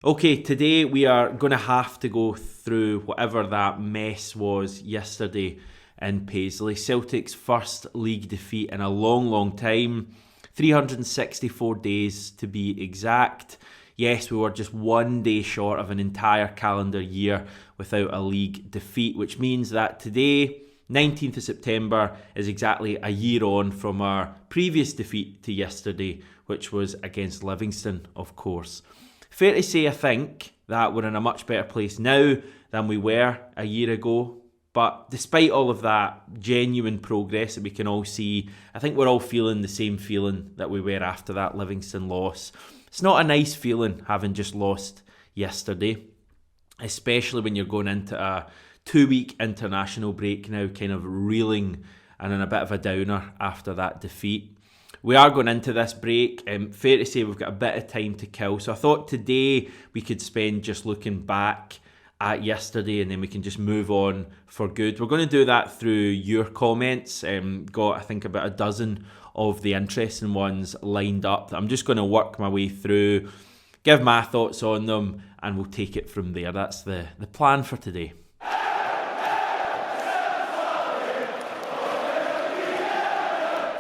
Okay, today we are going to have to go through whatever that mess was yesterday in Paisley. Celtic's first league defeat in a long time. 364 days to be exact. Yes, we were just 1 day short of an entire calendar year without a league defeat, which means that today, 19th of September, is exactly a year on from our previous defeat to yesterday, which was against Livingston, of course. Fair to say, I think, that we're in a much better place now than we were a year ago. But despite all of that genuine progress that we can all see, I think we're all feeling the same feeling that we were after that Livingston loss. It's not a nice feeling having just lost yesterday, especially when you're going into a 2-week international break now, kind of reeling and in a bit of a downer after that defeat. We are going into this break. Fair to say we've got a bit of time to kill. So I thought today we could spend just looking back at yesterday and then we can just move on for good. We're going to do that through your comments. Got, I think, about a dozen of the interesting ones lined up. I'm just going to work my way through, give my thoughts on them, and we'll take it from there. That's the plan for today.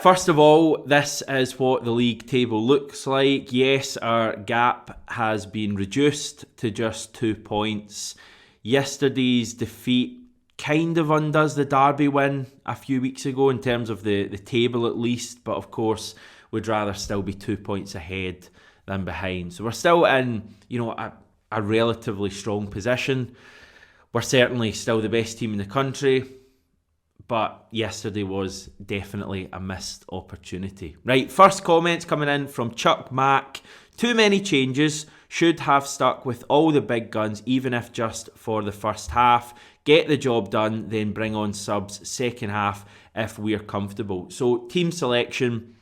First of all, this is what the league table looks like. Yes, our gap has been reduced to just 2 points. Yesterday's defeat kind of undoes the Derby win a few weeks ago in terms of the table at least, but of course we'd rather still be 2 points ahead than behind. So we're still in, a relatively strong position. We're certainly still the best team in the country. But yesterday was definitely a missed opportunity. Right, first comments coming in from Chuck Mack. Too many changes. Should have stuck with all the big guns, even if just for the first half. Get the job done, then bring on subs second half if we're comfortable. So team selection,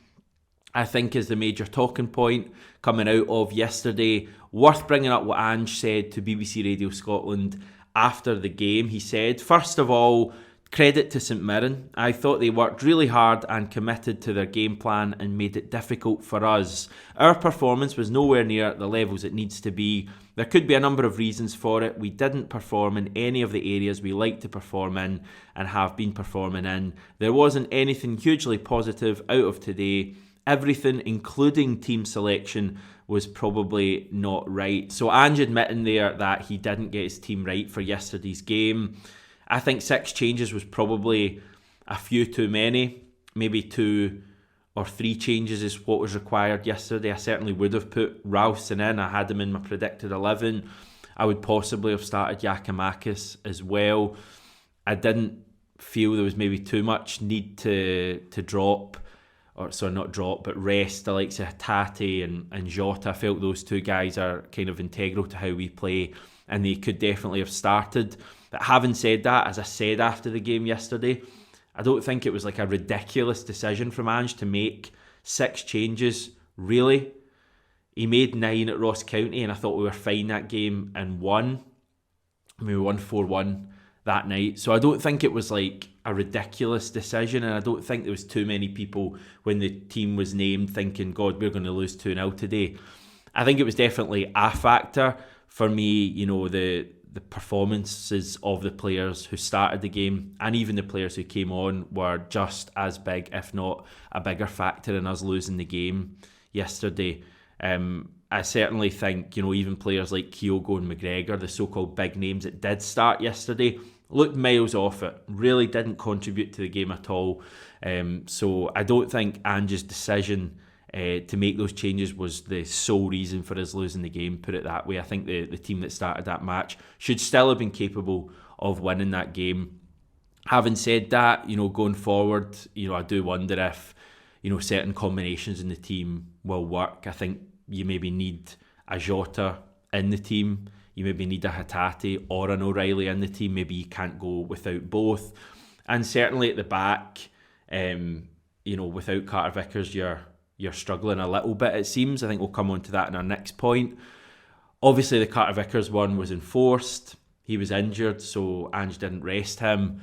I think, is the major talking point coming out of yesterday. Worth bringing up what Ange said to BBC Radio Scotland after the game. He said, first of all, credit to St Mirren. I thought they worked really hard and committed to their game plan and made it difficult for us. Our performance was nowhere near the levels it needs to be. There could be a number of reasons for it. We didn't perform in any of the areas we like to perform in and have been performing in. There wasn't anything hugely positive out of today. Everything, including team selection, was probably not right. So Ange admitting there that he didn't get his team right for yesterday's game. I think 6 changes was probably a few too many. Maybe 2 or 3 changes is what was required yesterday. I certainly would have put Ralston in. I had him in my predicted 11. I would possibly have started Giakoumakis as well. I didn't feel there was maybe too much need to drop, or sorry, not drop, but rest the likes of Hatate and Jota. I felt those 2 guys are kind of integral to how we play, and they could definitely have started. But having said that, as I said after the game yesterday, I don't think it was like a ridiculous decision from Ange to make 6 changes, really. He made 9 at Ross County and I thought we were fine that game and won. I mean, we won 4-1 that night. So I don't think it was like a ridiculous decision, and I don't think there was too many people when the team was named thinking, God, we're going to lose 2-0 today. I think it was definitely a factor. For me, the performances of the players who started the game and even the players who came on were just as big, if not a bigger factor in us losing the game yesterday. I certainly think, even players like Kyogo and McGregor, the so-called big names that did start yesterday, looked miles off it, really didn't contribute to the game at all. So I don't think Ange's decision to make those changes was the sole reason for us losing the game, put it that way. I think the team that started that match should still have been capable of winning that game. Having said that, going forward, I do wonder if, certain combinations in the team will work. I think you maybe need a Jota in the team. You maybe need a Hatate or an O'Reilly in the team. Maybe you can't go without both. And certainly at the back, without Carter Vickers, you're struggling a little bit, it seems. I think we'll come on to that in our next point. Obviously, the Carter Vickers one was enforced. He was injured, so Ange didn't rest him.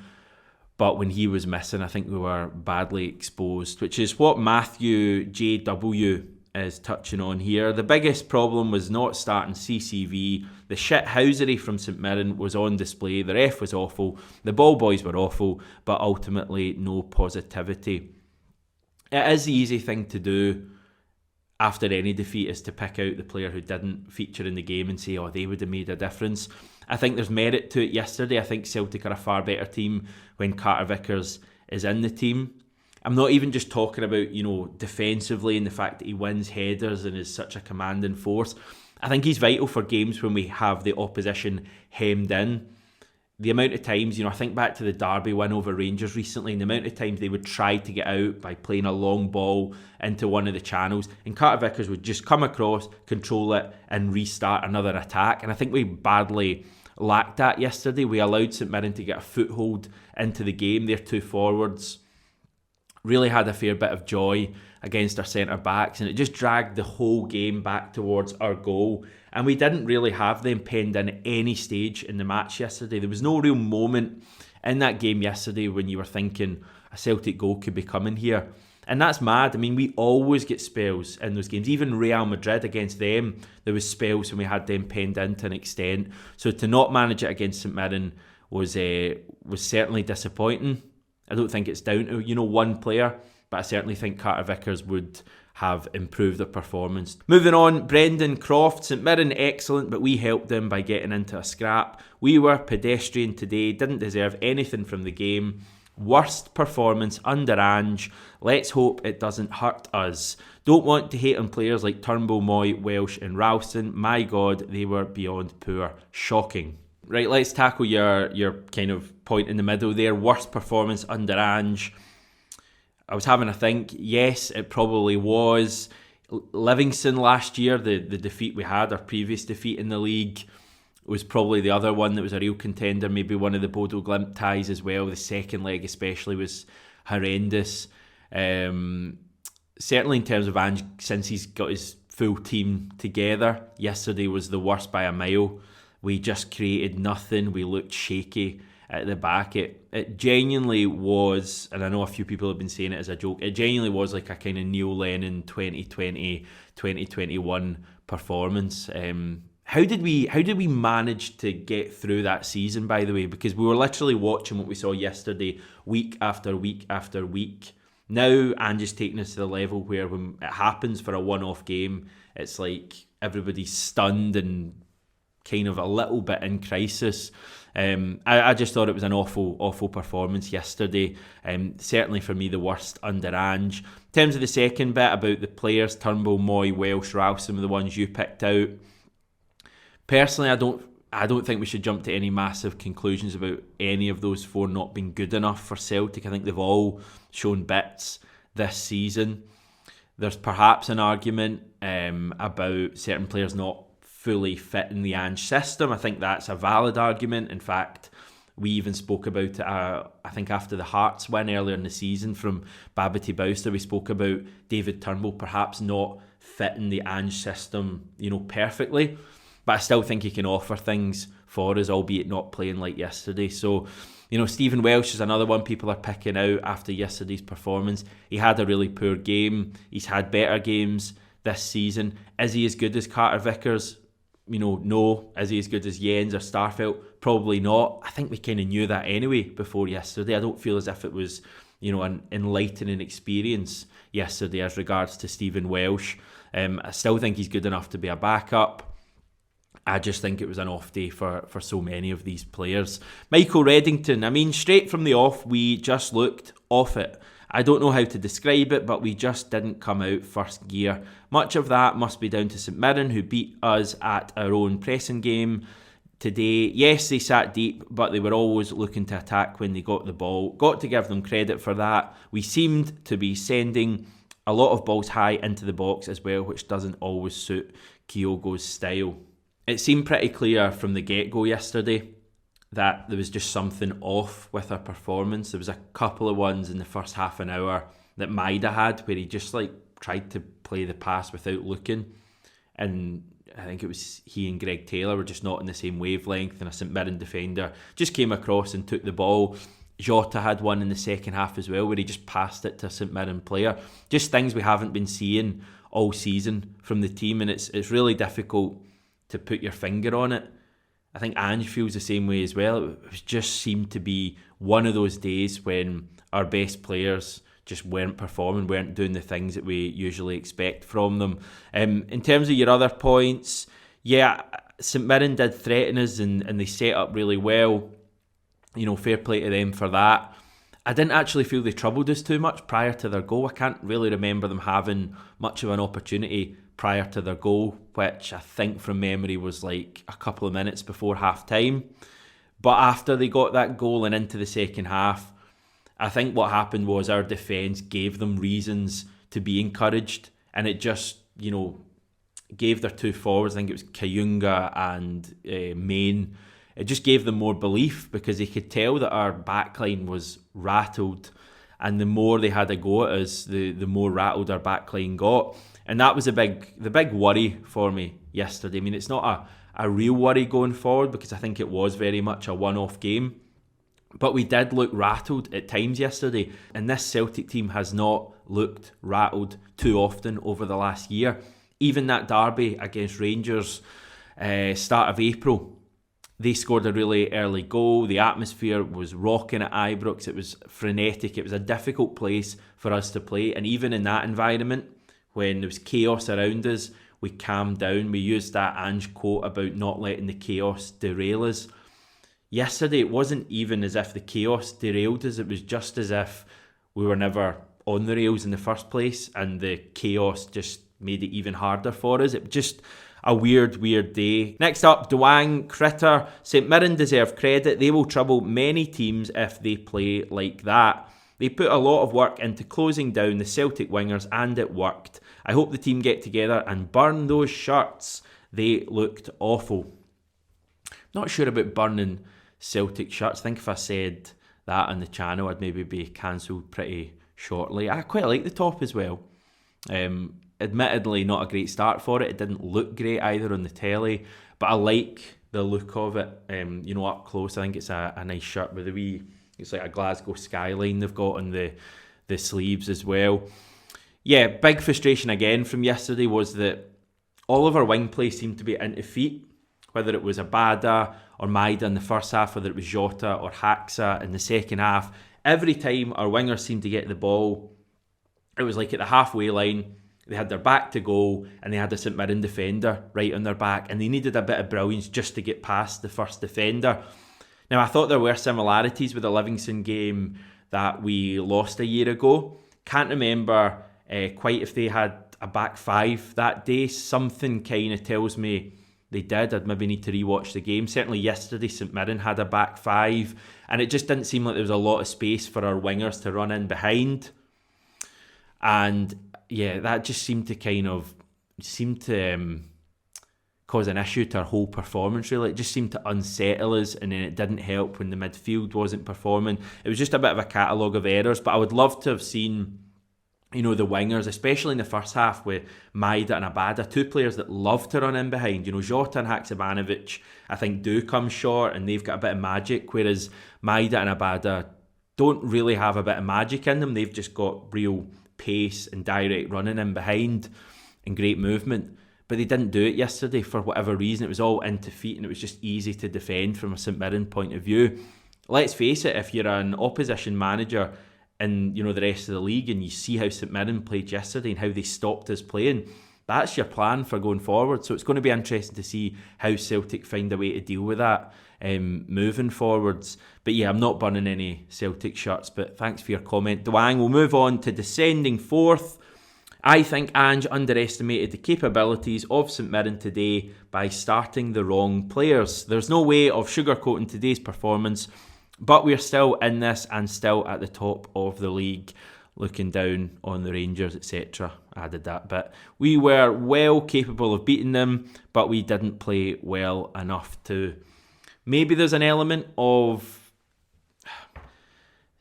But when he was missing, I think we were badly exposed, which is what Matthew JW is touching on here. The biggest problem was not starting CCV. The shithousery from St Mirren was on display. The ref was awful. The ball boys were awful, but ultimately no positivity. It is the easy thing to do after any defeat, is to pick out the player who didn't feature in the game and say, oh, they would have made a difference. I think there's merit to it yesterday. I think Celtic are a far better team when Carter Vickers is in the team. I'm not even just talking about, defensively and the fact that he wins headers and is such a commanding force. I think he's vital for games when we have the opposition hemmed in. The amount of times, I think back to the Derby win over Rangers recently, and the amount of times they would try to get out by playing a long ball into one of the channels, and Carter Vickers would just come across, control it, and restart another attack. And I think we badly lacked that yesterday. We allowed St Mirren to get a foothold into the game. Their two forwards really had a fair bit of joy against our centre-backs, and it just dragged the whole game back towards our goal. And we didn't really have them penned in at any stage in the match yesterday. There was no real moment in that game yesterday when you were thinking a Celtic goal could be coming here. And that's mad. I mean, we always get spells in those games. Even Real Madrid, against them, there was spells when we had them penned in to an extent. So to not manage it against St Mirren was certainly disappointing. I don't think it's down to, one player, but I certainly think Carter Vickers would have improved their performance. Moving on, Brendan Croft. St Mirren excellent, but we helped them by getting into a scrap. We were pedestrian today, didn't deserve anything from the game. Worst performance under Ange. Let's hope it doesn't hurt us. Don't want to hate on players like Turnbull, Moy, Welsh and Ralston. My God, they were beyond poor. Shocking. Right, let's tackle your kind of point in the middle there. Worst performance under Ange. I was having a think. Yes, it probably was. Livingston last year, the defeat we had, our previous defeat in the league, was probably the other one that was a real contender. Maybe one of the Bodo Glimt ties as well. The second leg especially was horrendous. Certainly in terms of Ange, since he's got his full team together, yesterday was the worst by a mile. We just created nothing. We looked shaky at the back. It genuinely was, and I know a few people have been saying it as a joke, it genuinely was like a kind of Neil Lennon 2020-2021 performance. How did we manage to get through that season, by the way? Because we were literally watching what we saw yesterday week after week after week. Now Ange is taking us to the level where when it happens for a one-off game, it's like everybody's stunned and kind of a little bit in crisis. I just thought it was an awful performance yesterday. Certainly for me the worst under Ange. In terms of the second bit about the players, Turnbull, Moy, Welsh, Ralston were the ones you picked out. Personally, I don't think we should jump to any massive conclusions about any of those four not being good enough for Celtic. I think they've all shown bits this season. There's perhaps an argument about certain players not fully fit in the Ange system. I think that's a valid argument. In fact, we even spoke about it, I think after the Hearts win earlier in the season from Babity Bowster, we spoke about David Turnbull perhaps not fitting the Ange system, perfectly. But I still think he can offer things for us, albeit not playing like yesterday. So, Stephen Welsh is another one people are picking out after yesterday's performance. He had a really poor game. He's had better games this season. Is he as good as Carter Vickers? No. Is he as good as Jens or Starfelt? Probably not. I think we kind of knew that anyway before yesterday. I don't feel as if it was, an enlightening experience yesterday as regards to Stephen Welsh. I still think he's good enough to be a backup. I just think it was an off day for so many of these players. Michael Reddington, straight from the off, we just looked off it. I don't know how to describe it, but we just didn't come out first gear. Much of that must be down to St Mirren, who beat us at our own pressing game today. Yes, they sat deep, but they were always looking to attack when they got the ball. Got to give them credit for that. We seemed to be sending a lot of balls high into the box as well, which doesn't always suit Kyogo's style. It seemed pretty clear from the get-go yesterday that there was just something off with our performance. There was a couple of ones in the first half an hour that Maida had where he just tried to play the pass without looking, and I think it was he and Greg Taylor were just not in the same wavelength, and a St Mirren defender just came across and took the ball. Jota had one in the second half as well where he just passed it to a St Mirren player. Just things we haven't been seeing all season from the team, and it's really difficult to put your finger on it. I think Ange feels the same way as well. It just seemed to be one of those days when our best players just weren't performing, weren't doing the things that we usually expect from them. In terms of your other points, yeah, St Mirren did threaten us and they set up really well. Fair play to them for that. I didn't actually feel they troubled us too much prior to their goal. I can't really remember them having much of an opportunity prior to their goal, which I think from memory was like a couple of minutes before half time. But after they got that goal and into the second half, I think what happened was our defence gave them reasons to be encouraged, and it just, gave their two forwards, I think it was Kayunga and Main, it just gave them more belief because they could tell that our backline was rattled, and the more they had a go at us, the more rattled our backline got. And that was the big worry for me yesterday. I mean, it's not a real worry going forward because I think it was very much a one-off game. But we did look rattled at times yesterday. And this Celtic team has not looked rattled too often over the last year. Even that derby against Rangers, start of April, they scored a really early goal. The atmosphere was rocking at Ibrox. It was frenetic. It was a difficult place for us to play. And even in that environment, when there was chaos around us, we calmed down. We used that Ange quote about not letting the chaos derail us. Yesterday, it wasn't even as if the chaos derailed us. It was just as if we were never on the rails in the first place, and the chaos just made it even harder for us. It was just a weird day. Next up, Dwang Critter. St Mirren deserve credit. They will trouble many teams if they play like that. They put a lot of work into closing down the Celtic wingers, and it worked. I hope the team get together and burn those shirts. They looked awful. Not sure about burning Celtic shirts. I think if I said that on the channel, I'd maybe be cancelled pretty shortly. I quite like the top as well. Admittedly, not a great start for it. It didn't look great either on the telly, but I like the look of it. Up close, I think it's a nice shirt with a wee, it's like a Glasgow skyline they've got on the sleeves as well. Yeah, big frustration again from yesterday was that all of our wing play seemed to be into feet, whether it was Abada or Maida in the first half, whether it was Jota or Haxa in the second half. Every time our wingers seemed to get the ball, it was like at the halfway line, they had their back to goal and they had a St Mirren defender right on their back, and they needed a bit of brilliance just to get past the first defender. Now, I thought there were similarities with the Livingston game that we lost a year ago. Can't remember quite if they had a back five that day. Something kind of tells me they did. I'd maybe need to rewatch the game. Certainly yesterday, St Mirren had a back five, and it just didn't seem like there was a lot of space for our wingers to run in behind. And yeah, that just seemed to cause an issue to our whole performance, really. It just seemed to unsettle us, and then it didn't help when the midfield wasn't performing. It was just a bit of a catalogue of errors, but I would love to have seen, the wingers, especially in the first half with Maida and Abada, two players that love to run in behind. Jota and Haksabanovic, I think, do come short, and they've got a bit of magic, whereas Maida and Abada don't really have a bit of magic in them. They've just got real pace and direct running in behind and great movement. But they didn't do it yesterday for whatever reason. It was all into feet, and it was just easy to defend from a St Mirren point of view. Let's face it, if you're an opposition manager in the rest of the league and you see how St Mirren played yesterday and how they stopped us playing, that's your plan for going forward. So it's going to be interesting to see how Celtic find a way to deal with that moving forwards. But yeah, I'm not burning any Celtic shirts, but thanks for your comment, Dwang. We'll move on to descending fourth. I think Ange underestimated the capabilities of St Mirren today by starting the wrong players. There's no way of sugarcoating today's performance, but we're still in this and still at the top of the league, looking down on the Rangers, etc. Added that bit. We were well capable of beating them, but we didn't play well enough to. Maybe there's an element of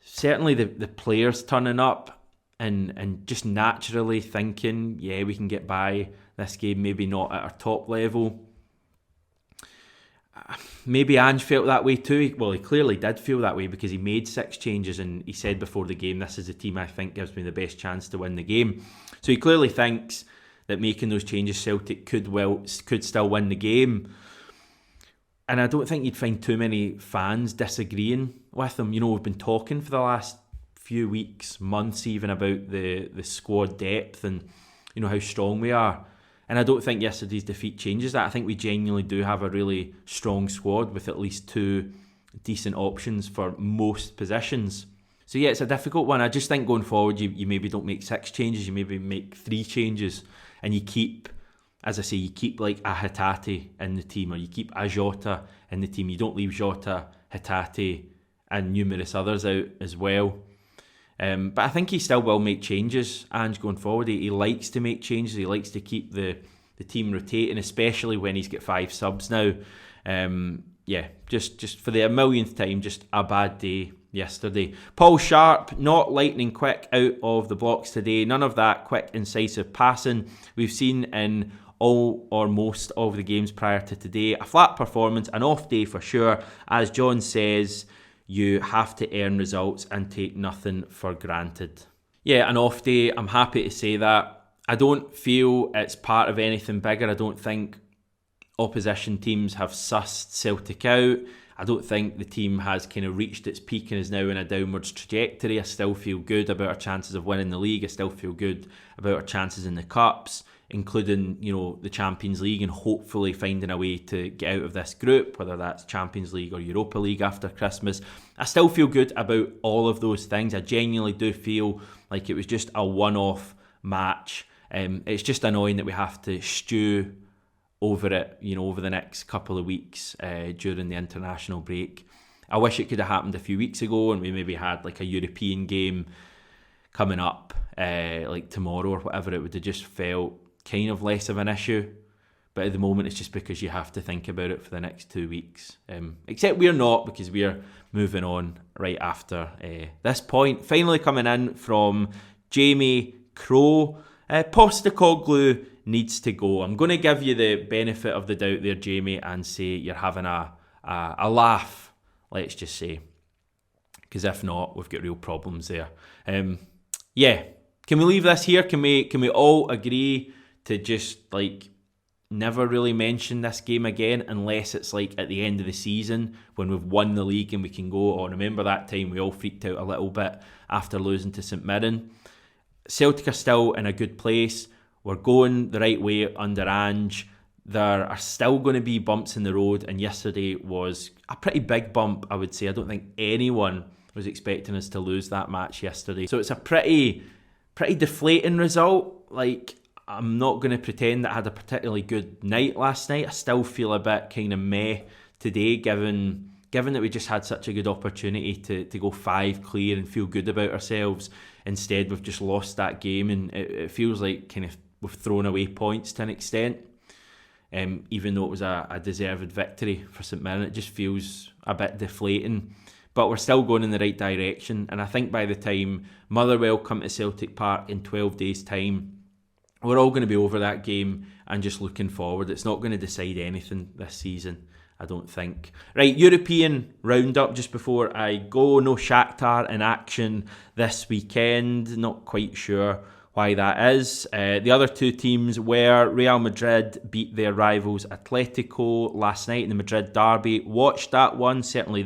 certainly the players turning up and just naturally thinking, yeah, we can get by this game, maybe not at our top level. Maybe Ange felt that way too. Well, he clearly did feel that way because he made 6 changes and he said before the game, this is the team I think gives me the best chance to win the game. So he clearly thinks that making those changes Celtic could still win the game. And I don't think you'd find too many fans disagreeing with him. We've been talking for the last few weeks, months even, about the squad depth and how strong we are. And I don't think yesterday's defeat changes that. I think we genuinely do have a really strong squad with at least 2 decent options for most positions. So yeah, it's a difficult one. I just think going forward, you maybe don't make 6 changes, you maybe make 3 changes, and you keep, as I say, you keep like a Hatate in the team, or you keep a Jota in the team. You don't leave Jota, Hatate and numerous others out as well. But I think he still will make changes, Ange, going forward. He likes to make changes. He likes to keep the team rotating, especially when he's got 5 subs now. Just for the millionth time, just a bad day yesterday. Paul Sharp, not lightning quick out of the blocks today. None of that quick, incisive passing we've seen in all or most of the games prior to today. A flat performance, an off day for sure. As John says, you have to earn results and take nothing for granted. Yeah, an off day, I'm happy to say that. I don't feel it's part of anything bigger. I don't think opposition teams have sussed Celtic out. I don't think the team has kind of reached its peak and is now in a downwards trajectory. I still feel good about our chances of winning the league. I still feel good about our chances in the Cups, including, the Champions League, and hopefully finding a way to get out of this group, whether that's Champions League or Europa League after Christmas. I still feel good about all of those things. I genuinely do feel like it was just a one-off match. It's just annoying that we have to stew over it, over the next couple of weeks during the international break. I wish it could have happened a few weeks ago and we maybe had like a European game coming up like tomorrow or whatever. It would have just felt kind of less of an issue, but at the moment it's just because you have to think about it for the next 2 weeks, except we're not, because we're moving on right after this point. Finally coming in from Jamie Crow, Postecoglou needs to go. I'm going to give you the benefit of the doubt there, Jamie, and say you're having a laugh, let's just say, because if not, we've got real problems there. Can we leave this here? Can we all agree to just like never really mention this game again, unless it's like at the end of the season when we've won the league and we can go, oh, remember that time we all freaked out a little bit after losing to St Mirren? Celtic are still in a good place. We're going the right way under Ange. There are still going to be bumps in the road, and yesterday was a pretty big bump, I would say. I don't think anyone was expecting us to lose that match yesterday. So it's a pretty deflating result. Like, I'm not going to pretend that I had a particularly good night last night. I still feel a bit kind of meh today, given that we just had such a good opportunity to go 5 clear and feel good about ourselves. Instead, we've just lost that game, and it feels like kind of we've thrown away points to an extent. Even though it was a deserved victory for St Mirren, it just feels a bit deflating. But we're still going in the right direction, and I think by the time Motherwell come to Celtic Park in 12 days' time, we're all going to be over that game and just looking forward. It's not going to decide anything this season, I don't think. Right, European roundup just before I go. No Shakhtar in action this weekend. Not quite sure why that is. The other 2 teams were Real Madrid beat their rivals Atletico last night in the Madrid derby. Watched that one. Certainly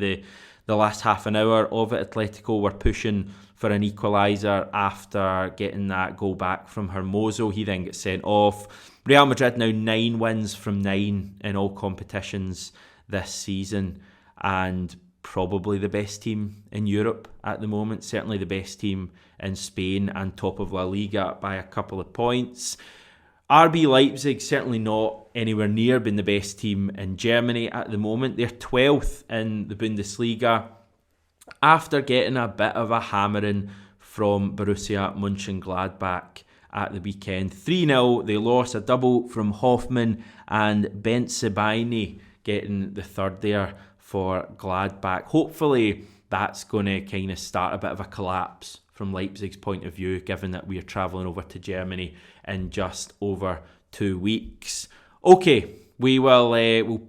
the last half an hour of it. Atletico were pushing for an equaliser after getting that goal back from Hermoso. He then gets sent off. Real Madrid now 9 wins from 9 in all competitions this season, and probably the best team in Europe at the moment. Certainly the best team in Spain and top of La Liga by a couple of points. RB Leipzig certainly not anywhere near being the best team in Germany at the moment. They're 12th in the Bundesliga after getting a bit of a hammering from Borussia Mönchengladbach at the weekend. 3-0, they lost, a double from Hoffmann and Bensebaini getting the third there for Gladbach. Hopefully that's going to kind of start a bit of a collapse from Leipzig's point of view, given that we are travelling over to Germany in just over 2 weeks. Okay, we'll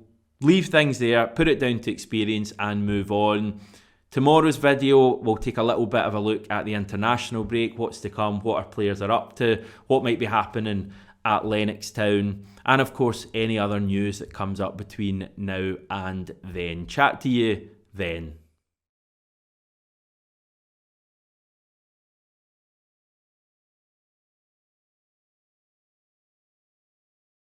leave things there, put it down to experience and move on. Tomorrow's video, we'll take a little bit of a look at the international break, what's to come, what our players are up to, what might be happening at Lennox Town, and of course any other news that comes up between now and then. Chat to you then.